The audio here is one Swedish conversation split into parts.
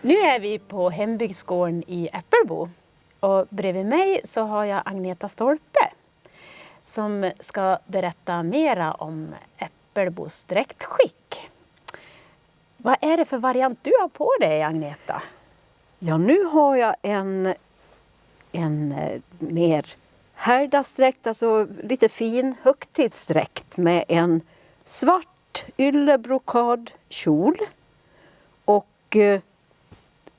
Nu är vi på hembygdsgården i Äppelbo och bredvid mig så har jag Agneta Stolpe som ska berätta mera om Äppelbos dräktskick. Vad är det för variant du har på dig, Agneta? Ja, nu har jag en mer härdagsdräkt, alltså lite fin högtidsdräkt med en svart yllebrokadkjol och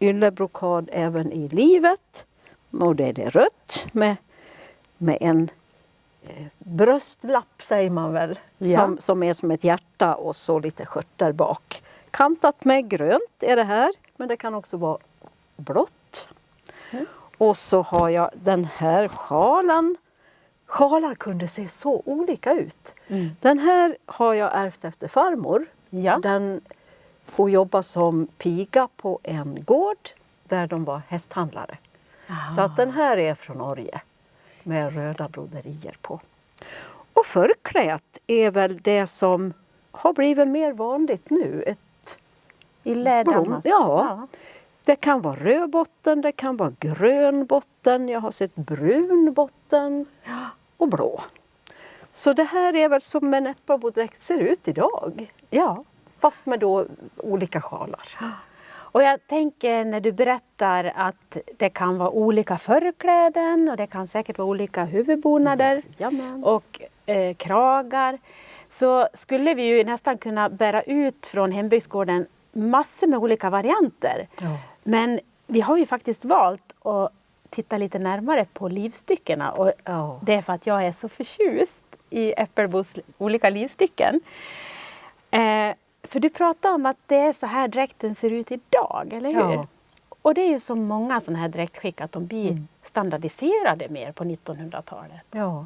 yllebrokad även i livet. Och det är det rött med en bröstlapp säger man väl, Ja. som är som ett hjärta och så lite skörtar bak. Kantat med grönt är det här, men det kan också vara blått. Och så har jag den här sjalen. Sjalar kunde se så olika ut. Den här har jag ärvt efter farmor. Ja. Hon jobbade som piga på en gård där de var hästhandlare. Så att den här är från Norge med röda broderier på. Och förklätt är väl det som har blivit mer vanligt nu. I lädermast. Ja. Det kan vara röd botten, det kan vara grön botten, jag har sett brun botten och blå. Så det här är väl som en Äppelbodräkt ser ut idag. Ja. Fast med då olika sjalar. Och jag tänker när du berättar att det kan vara olika förkläden och det kan säkert vara olika huvudbonader och kragar. Så skulle vi ju nästan kunna bära ut från hembygdsgården massor med olika varianter. Ja. Men vi har ju faktiskt valt att titta lite närmare på livstyckena. Och det är för att jag är så förtjust i Äppelbos olika livstycken. För du pratade om att det är så här dräkten ser ut idag, eller hur? Ja. Och det är ju så många sådana här dräktskick att de blir standardiserade mer på 1900-talet. Ja.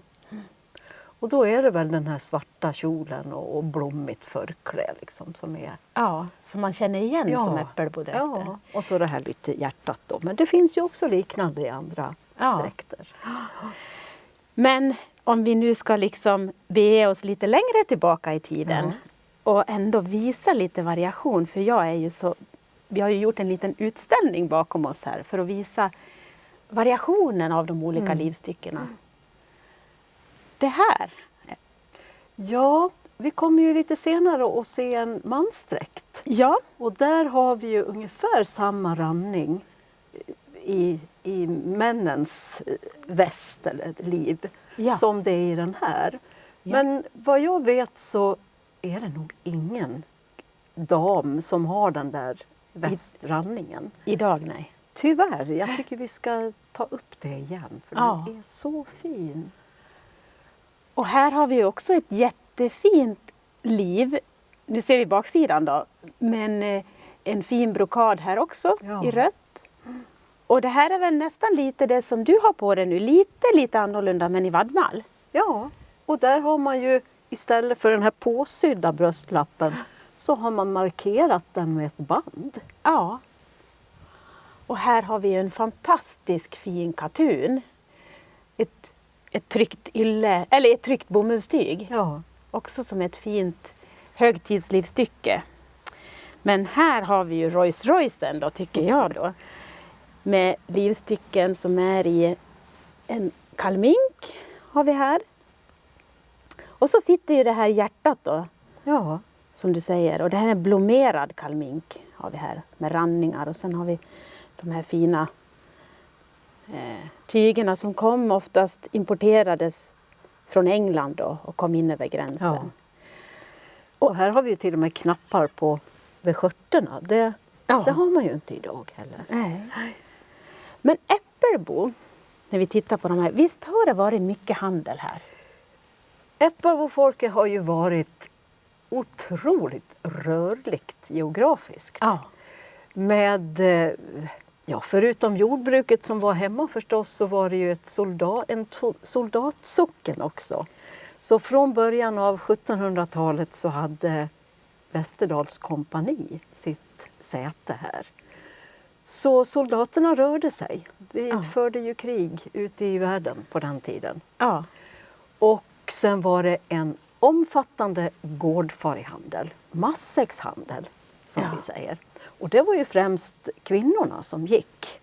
Och då är det väl den här svarta kjolen och blommigt förklä liksom som är... Ja, som man känner igen som Äppelbodräkter. Ja, och så det här lite hjärtat då. Men det finns ju också liknande i andra dräkter. Men om vi nu ska liksom bege oss lite längre tillbaka i tiden och ändå visa lite variation. För jag är ju så... Vi har ju gjort en liten utställning bakom oss här för att visa variationen av de olika livstyckena. Det här. Ja, vi kommer ju lite senare att se en mansdräkt. Ja. Och där har vi ju ungefär samma ranning i männens väst eller liv som det är i den här. Ja. Men vad jag vet så är det nog ingen dam som har den där västranningen. Idag nej. Tyvärr, jag tycker vi ska ta upp det igen för den är så fin. Och här har vi också ett jättefint liv. Nu ser vi baksidan då. Men en fin brokad här också i rött. Och det här är väl nästan lite det som du har på dig nu. Lite annorlunda men i vadmal. Ja, och där har man ju istället för den här påsydda bröstlappen så har man markerat den med ett band. Ja. Och här har vi en fantastisk fin katun. Ett tryckt ett tryckt bomullstyg. Ja. Också som ett fint högtidslivstycke. Men här har vi ju Rolls Roycen då tycker jag då. Med livstycken som är i en kalmink har vi här. Och så sitter ju det här hjärtat då. Ja. Som du säger. Och det här är blommerad kalmink har vi här. Med ranningar och sen har vi de här fina tygerna som kom oftast importerades från England då och kom in över gränsen. Ja. Och här har vi ju till och med knappar på vid skörterna. Det har man ju inte idag heller. Nej. Men Äppelbo, när vi tittar på de här, visst har det varit mycket handel här? Äppelbofolket har ju varit otroligt rörligt geografiskt. Ja. Med... förutom jordbruket som var hemma förstås så var det ju en soldatsocken också. Så från början av 1700-talet så hade Västerdals kompani sitt säte här. Så soldaterna rörde sig. Vi förde ju krig ute i världen på den tiden. Ja. Och sen var det en omfattande gårdfarihandel, matsäckshandel som vi säger. Och det var ju främst kvinnorna som gick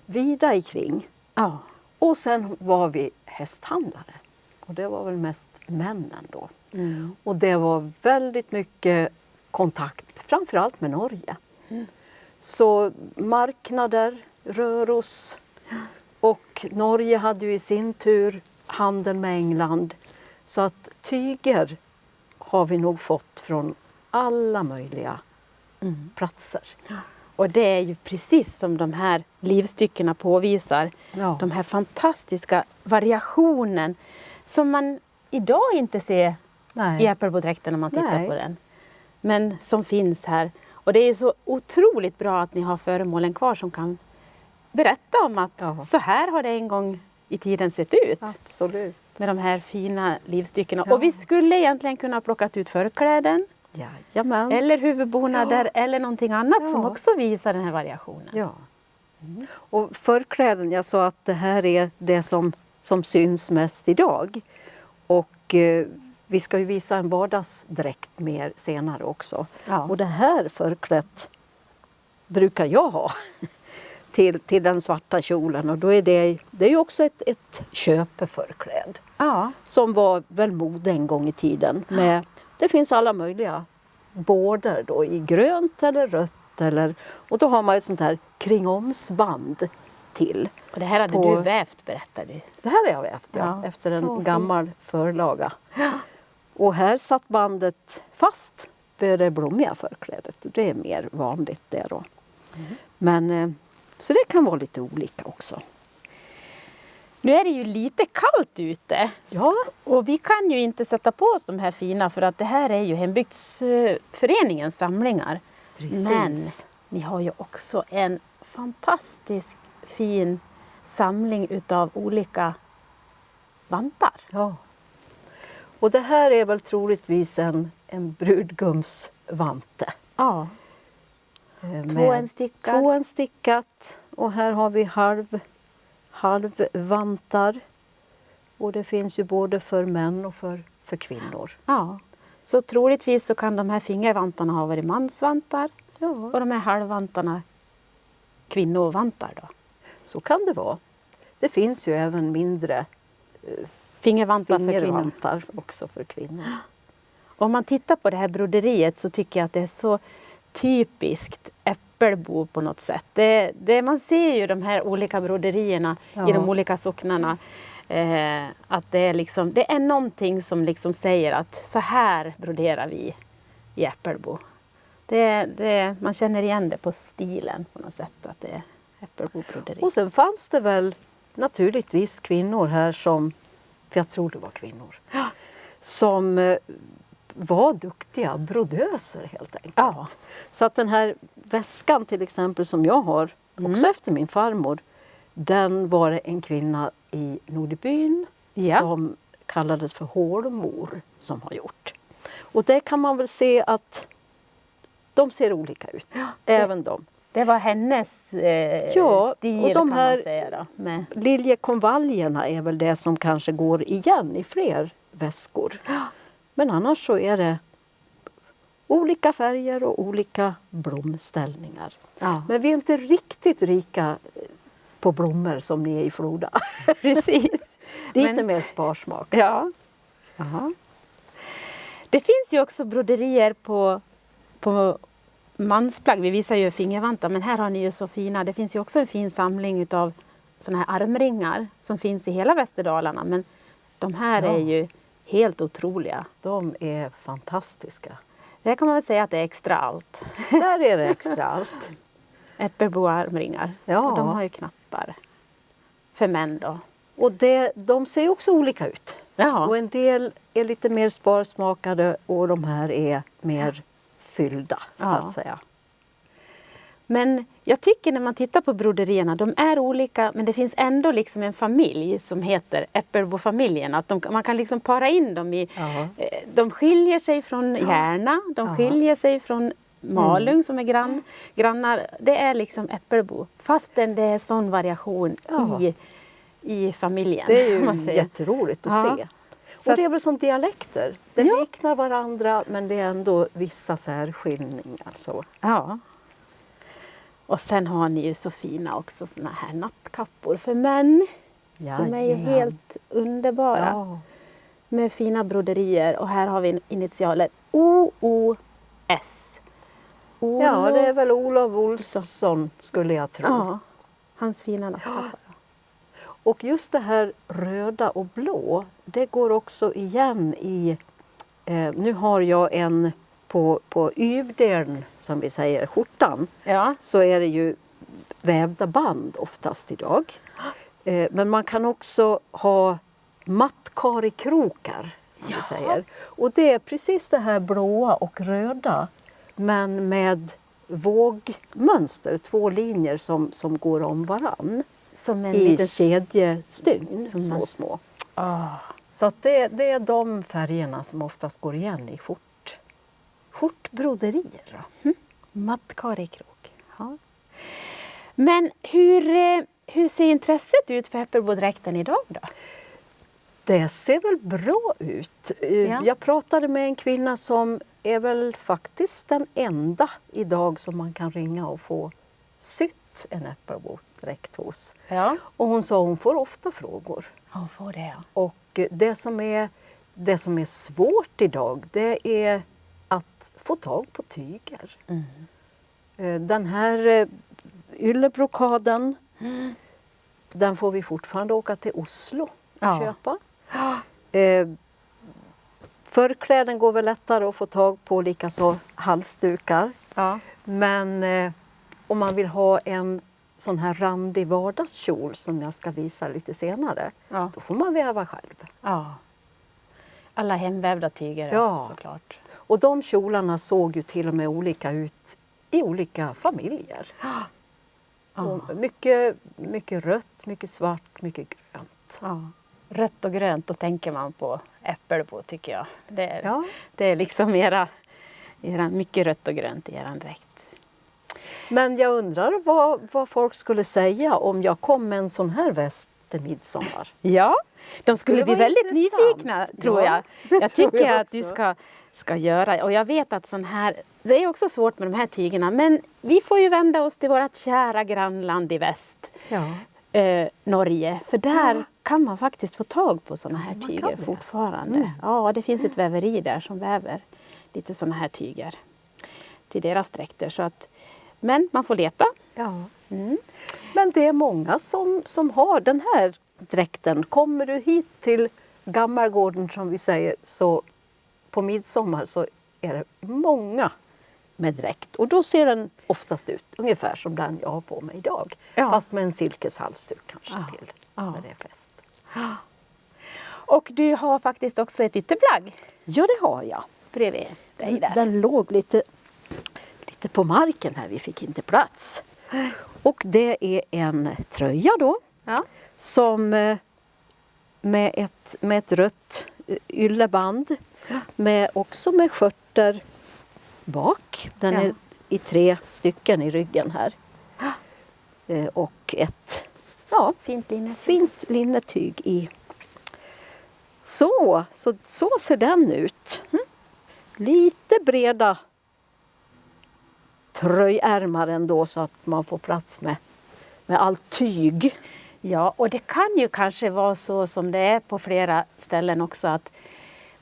vida ikring. Ja. Och sen var vi hästhandlare. Och det var väl mest männen då. Mm. Och det var väldigt mycket kontakt, framförallt med Norge. Mm. Så marknader, Röros och Norge hade ju i sin tur handel med England. Så att tyger har vi nog fått från alla möjliga platser. Och det är ju precis som de här livstyckena påvisar. Ja. De här fantastiska variationen som man idag inte ser i Äppelbodräkten när man tittar Nej. på den. Men som finns här. Och det är så otroligt bra att ni har föremålen kvar som kan berätta om att så här har det en gång i tiden sett ut. Absolut. Med de här fina livstyckena. Ja. Och vi skulle egentligen kunna ha plockat ut förkläden. Jajamän. Eller huvudbonader eller någonting annat som också visar den här variationen. Ja. Och förkläden, jag sa att det här är det som syns mest idag. Och vi ska ju visa en vardagsdräkt mer senare också. Ja. Och det här förklädet brukar jag ha till den svarta kjolen. Och då är det är ju också ett köpeförkläd. Ja. Som var väl mode en gång i tiden. Det finns alla möjliga bårdar då i grönt eller rött. Och då har man ett sånt här kringomsband till. Och det här hade du vävt, berättar du. Det här är jag vävt, efter en gammal förlaga. Och här satt bandet fast vid det blommiga förklädet. Det är mer vanligt det då. Men så det kan vara lite olika också. Nu är det ju lite kallt ute. Ja. Och vi kan ju inte sätta på oss de här fina för att det här är ju Hembygdsföreningens samlingar. Precis. Men ni har ju också en fantastisk fin samling utav olika vantar. Ja. Och det här är väl troligtvis en brudgumsvante. Ja. Tvåenstickat. Och här har vi halvvantar. Och det finns ju både för män och för kvinnor. Ja. Så troligtvis så kan de här fingervantarna ha varit mansvantar. Ja. Och de här halvvantarna kvinnovantar då. Så kan det vara. Det finns ju även mindre fingervantar för kvinnor. Också för kvinnor. Om man tittar på det här broderiet så tycker jag att det är så typiskt Äppelbo på något sätt. Man ser ju de här olika broderierna i de olika socknarna. Att det är någonting som liksom säger att så här broderar vi i Äppelbo. Man känner igen det på stilen på något sätt, att det är Äppelbo-broderi. Och sen fanns det väl naturligtvis kvinnor här för jag tror det var kvinnor, som var duktiga brodöser helt enkelt. Ja. Så att den här väskan till exempel som jag har, också efter min farmor, den var det en kvinna i Nordbyn som kallades för hålmor som har gjort. Och det kan man väl se att de ser olika ut, även de. Det var hennes stil och de kan här man säga då. liljekonvaljerna är väl det som kanske går igen i fler väskor. Men annars så är det olika färger och olika blomställningar. Ja. Men vi är inte riktigt rika på blommor som ni är i Floda. Precis. Lite mer sparsmak. Ja. Aha. Det finns ju också broderier på mansplagg. Vi visar ju fingervantar, men här har ni ju så fina. Det finns ju också en fin samling av såna här armringar som finns i hela Västerdalarna. Men de här är ju helt otroliga. De är fantastiska. Det kan man väl säga att det är extra allt. Där är det extra allt. Äppelbo-armringar. Ja. Och de har ju knappar. För män då. Och de ser också olika ut. Ja. Och en del är lite mer sparsmakade och de här är mer fyllda så att säga. Men jag tycker när man tittar på broderierna, de är olika men det finns ändå liksom en familj som heter Äppelbo-familjen. Att man kan liksom para in dem i... De skiljer sig från Järna, de skiljer sig från Malung som är grannar. Det är liksom Äppelbo. Fastän det är sån variation i familjen. Det är ju jätteroligt att se. Och det är väl som dialekter. Det liknar varandra men det är ändå vissa särskiljningar. Så. Ja. Och sen har ni ju så fina också såna här nattkappor för män. Som är ju Jajamän. helt underbara. Ja. Med fina broderier. Och här har vi initialer OOS. Ja, det är väl Olof Olsson skulle jag tro. Ja, hans fina nattkappor. Och just det här röda och blå, det går också igen i... nu har jag en på yvdelen, som vi säger, skjortan. Ja. Så är det ju vävda band oftast idag. Men man kan också ha mattkarikkrokar, som vi säger. Och det är precis det här blåa och röda, men med vågmönster, 2 linjer som går om varann. Som en I liten... kedjestygn, Som små. Ah. Så att det är de färgerna som oftast går igen i skjortbroderier. Mattkarikkrok. Ja. Men hur ser intresset ut för Äppelbodräkten idag då? Det ser väl bra ut. Ja. Jag pratade med en kvinna som är väl faktiskt den enda idag som man kan ringa och få sytt en äppelbodräkt hos. Ja. Och hon sa att hon får ofta frågor. Hon får det, ja. Och det som är svårt idag, det är att få tag på tyger. Den här yllebrokaden, den får vi fortfarande åka till Oslo och köpa. Förkläden går väl lättare att få tag på, likaså halsdukar. Ja. Men om man vill ha en sån här randig vardagskjol som jag ska visa lite senare, då får man väva själv. Ja. Alla hemvävda tyger, Ja. såklart. Och de kjolarna såg ju till och med olika ut i olika familjer. Och mycket rött, mycket svart, mycket grönt. Ja. Rött och grönt, då tänker man på Äppelbo, tycker jag. Det Ja. är liksom mycket rött och grönt i eran dräkt. Men jag undrar vad folk skulle säga om jag kom med en sån här väst till midsommar. Ja, de skulle bli vara väldigt intressant. nyfikna, tror Ja, jag. det Jag tror tycker jag att vi också. ska göra, och jag vet att sån här, det är också svårt med de här tygerna, men vi får ju vända oss till vårt kära grannland i väst, Ja. Norge, för där kan man faktiskt få tag på såna här man tyger kan det. fortfarande. Ja, det finns ett väveri där som väver lite såna här tyger till deras dräkter, så att, men man får leta. Ja. Men det är många som har den här dräkten. Kommer du hit till Gammelgården, som vi säger, så på midsommar så är det många med dräkt. Och då ser den oftast ut ungefär som den jag har på mig idag. Ja. Fast med en silkeshalsduk kanske till Ja. när det är fest. Och du har faktiskt också ett ytterplagg Ja, det har jag. bredvid dig där. Den låg lite på marken här, vi fick inte plats. Och det är en tröja då, Ja. som med ett rött ylleband, också med skörter bak. Den är i 3 stycken i ryggen här. Och ett fint linnetyg i. Så ser den ut. Lite breda tröjärmar ändå, så att man får plats med allt tyg. Ja, och det kan ju kanske vara så som det är på flera ställen också, att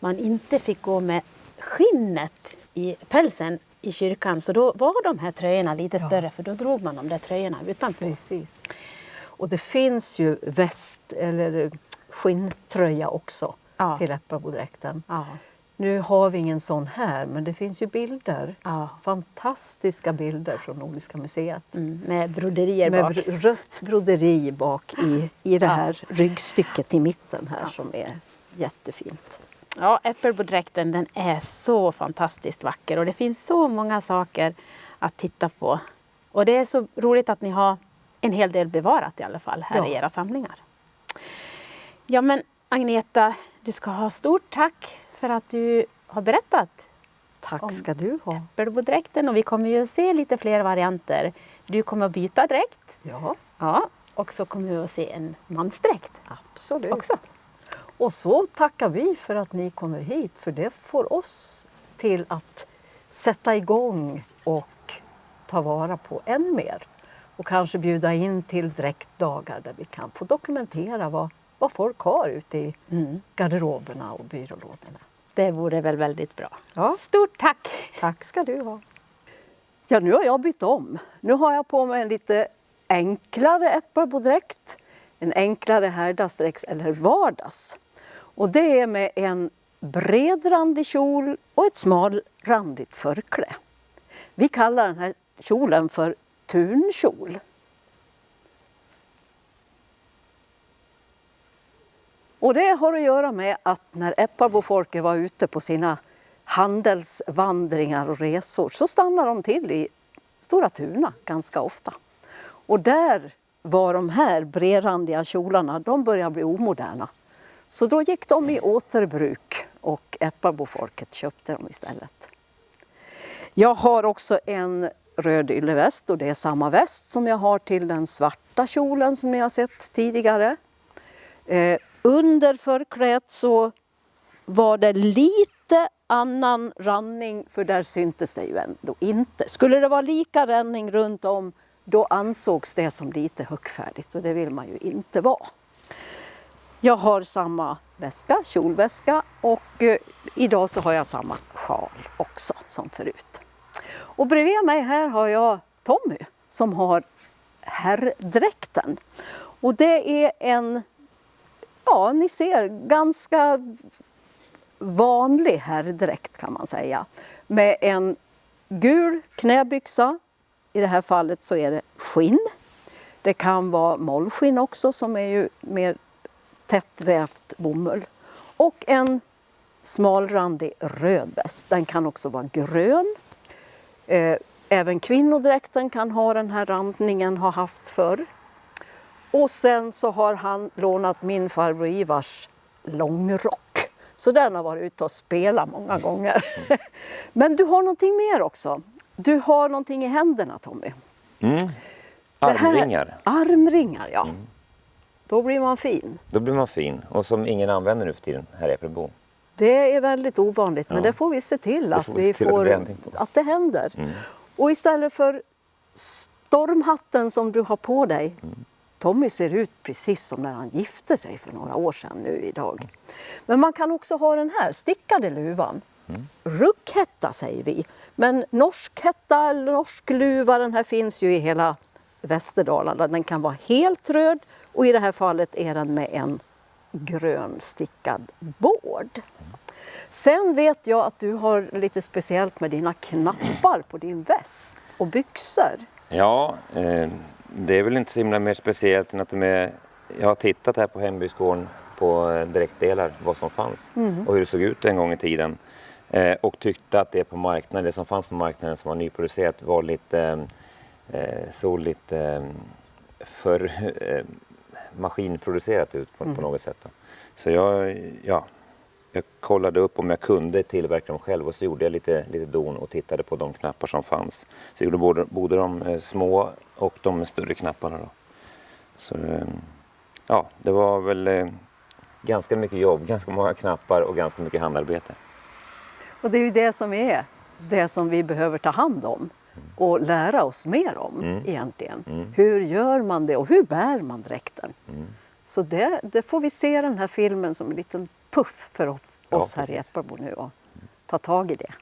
man inte fick gå med skinnet i pälsen i kyrkan. Så då var de här tröjorna lite större, för då drog man de där tröjorna utanpå. Precis. Och det finns ju väst eller skinntröja också till Äppelbodräkten. Ja. Nu har vi ingen sån här, men det finns ju bilder. Ja. Fantastiska bilder från Nordiska museet. Med broderier bak. Med rött broderi bak i det här ryggstycket i mitten här, som är jättefint. Ja, Äppelbodräkten, den är så fantastiskt vacker, och det finns så många saker att titta på. Och det är så roligt att ni har en hel del bevarat i alla fall här i era samlingar. Ja, men Agneta, du ska ha stort tack för att du har berättat. Tack ska du ha. Äppelbodräkten, och vi kommer ju att se lite fler varianter. Du kommer att byta dräkt. Ja, Och så kommer vi att se en mansdräkt. absolut. Också. Och så tackar vi för att ni kommer hit, för det får oss till att sätta igång och ta vara på än mer och kanske bjuda in till dräktdagar där vi kan få dokumentera vad folk har ute i garderoberna och byrålådorna. Det vore väl väldigt bra. Ja. Stort tack! Tack ska du ha. Ja, nu har jag bytt om. Nu har jag på mig en lite enklare Äppelbo-dräkt. En enklare härdagsdräkt eller vardags. Och det är med en bredrandig kjol och ett smalrandigt förklä. Vi kallar den här kjolen för tunkjol. Och det har att göra med att när Äppelbofolket var ute på sina handelsvandringar och resor så stannade de till i Stora Tuna ganska ofta. Och där var de här bredrandiga kjolarna, de började bli omoderna. Så då gick de i återbruk och Äppelbofolket köpte dem istället. Jag har också en röd ylleväst och det är samma väst som jag har till den svarta kjolen som ni har sett tidigare. Under förklädet så var det lite annan randning för där syntes det ju ändå inte. Skulle det vara lika ränning runt om då ansågs det som lite högfärdigt och det vill man ju inte vara. Jag har samma väska, kjolväska och idag så har jag samma sjal också som förut. Och bredvid mig här har jag Tommy som har herrdräkten. Och det är en, ja ni ser, ganska vanlig herrdräkt kan man säga. Med en gul knäbyxa, i det här fallet så är det skinn. Det kan vara mollskinn också som är ju mer tättvävt bomull. Och en smalrandig röd väst. Den kan också vara grön. Även kvinnodräkten kan ha den här randningen, har haft förr. Och sen så har han lånat min farbror Ivars långrock. Så den har varit ute och spelat många gånger. Men du har någonting mer också. Du har någonting i händerna, Tommy. Armringar. Armringar, ja. Då blir man fin. Då blir man fin. Och som ingen använder nu för tiden här i Äppelbo. Det är väldigt ovanligt, men det får vi se till att att det händer. Och istället för stormhatten som du har på dig, Tommy ser ut precis som när han gifte sig för några år sedan nu idag. Men man kan också ha den här stickade luvan. Ruckhätta säger vi. Men norsk hätta eller norsk luva, den här finns ju i hela Västerdalarna. Den kan vara helt röd och i det här fallet är den med en grön stickad bård. Sen vet jag att du har lite speciellt med dina knappar på din väst och byxor. Ja, det är väl inte så himla mer speciellt än att jag har tittat här på hembygdsgården på dräktdelar, vad som fanns och hur det såg ut en gång i tiden. Och tyckte att det som fanns på marknaden som var nyproducerat var lite för maskinproducerat ut på något sätt. Så jag kollade upp om jag kunde tillverka dem själv och så gjorde jag lite don och tittade på de knappar som fanns. Så jag gjorde både de små och de större knapparna då. Så ja, det var väl ganska mycket jobb, ganska många knappar och ganska mycket handarbete. Och det är ju det som vi behöver ta hand om och lära oss mer om egentligen. Hur gör man det och hur bär man dräkten? Så det får vi se den här filmen som en liten puff för oss här i Äppelbo nu och ta tag i det.